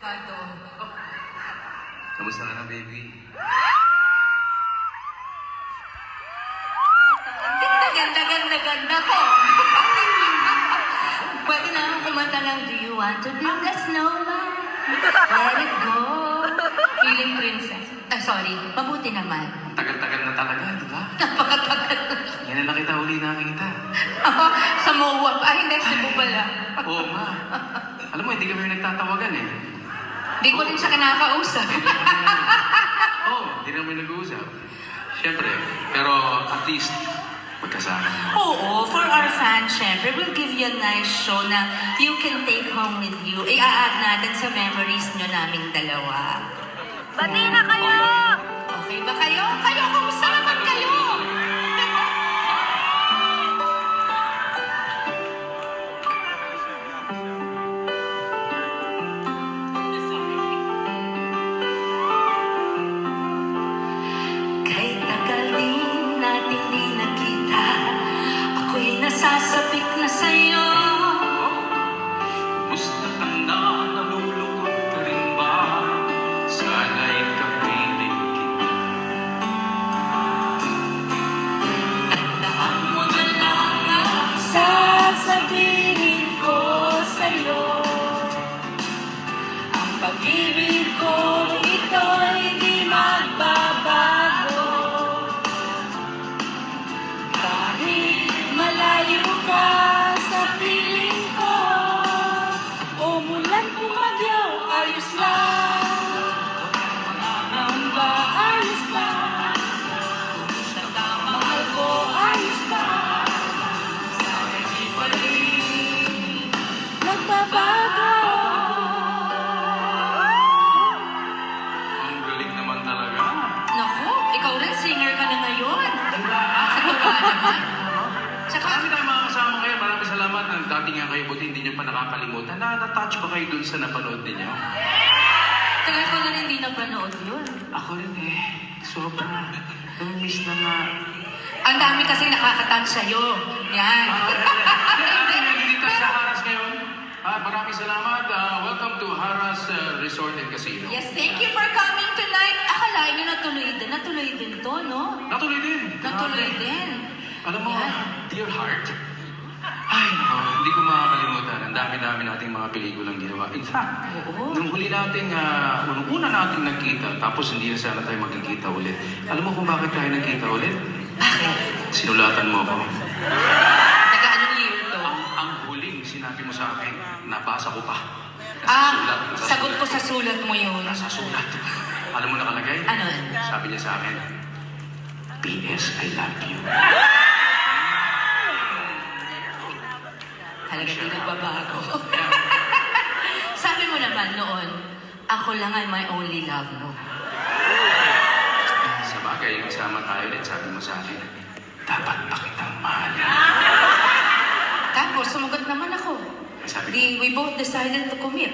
Kato. Kamusta ka na, baby? Ganda ko. Pwede na akong kumanta ng Do you want to build a snowman? Let it go. Feeling princess. Sorry, mabuti naman. Tagal-tagal na talaga, di ba? Napakatagal na. Yan na nakita uli nakita. Sa MOA. Hindi, Cebu pala. Oo nga. Alam mo, hindi kami nagtatawagan eh. Hindi ko rin siya kinakausap. Oo, hindi namin nag-uusap. Siyempre, pero at least, magkasama. Oo, for our fans, syempre, we'll give you a nice show na you can take home with you. I-add natin sa memories nyo naming dalawa. Bati na kayo! Okay ba kayo? Kayo, kumusta naman kayo? Kahit tagal din natin di nakita, ako'y nasasabik na sa'yo. Gusto ka na, nalulungkot ka rin ba? Sana'y kapiling kita. Tandaan mo na lang ang Sasabihin ko sa'yo, ang pag-ibig ko ito'y di magbabago. Kahit malayo ka sa piling ko, umulan bumagyo, ayos lang. Ang ba ayos lang? Mahal ko, ayos lang. Sana'y di pa rin nagbabago. Ang galing naman talaga. Naku, ikaw rin singer ka na ngayon. Sigurado naman. Tsaka, Marami tayong mga kasama ngayon. Maraming salamat. Dati nga kayo, buti hindi nyo pa nakakalimutan. Na-touch ba kayo dun sa napanood ninyo? tagal ko na hindi napanood yun. Ako rin eh. Sobra. Nami-miss na nga. Ang dami kasi nakakatouch sa'yo. Yan. Nandito sa Haras ngayon. Maraming salamat. Welcome to Haras Resort and Casino. Yes, thank you for coming tonight. Akalain nyo natuloy din to, no? Natuloy din. Natuloy Grabe. din. Alam mo, Yan. Dear Heart, ay nako, hindi ko makakalimutan. Ang dami-dami nating mga pelikulang ginawa. In fact, Oo. nung huli nating, unang-una nating nagkita, tapos hindi na sana tayo magkikita ulit. Alam mo kung bakit tayo nagkita ulit? Bakit? Sinulatan mo ako. Taga anong year to? Ang huling sinabi mo sa akin, nabasa ko pa. Nasa Sagot ko sa sulat mo yun. Nasa sulat. Alam mo nakalagay? Ano? Sabi niya sa akin, P.S. I love you. Talaga di nagbabago. Sabi mo naman noon, ako lang ay my only love, no? Sa bagay, kasama tayo ulit, sabi mo sa akin, dapat pa kitang mahalin. Tapos, sumagot naman ako. Sabi ko, We both decided to commit.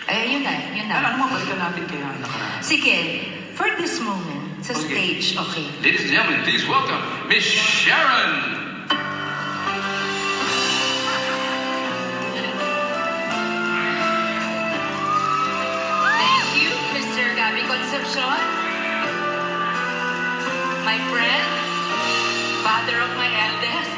Ay, yun na. alam mo, balikan natin kaya ang nakaraan. Sige, for this moment, sa Okay. stage, okay. Ladies and gentlemen, please welcome Miss Sharon! Thank you, Mr. Gabby Concepcion. My friend, father of my eldest.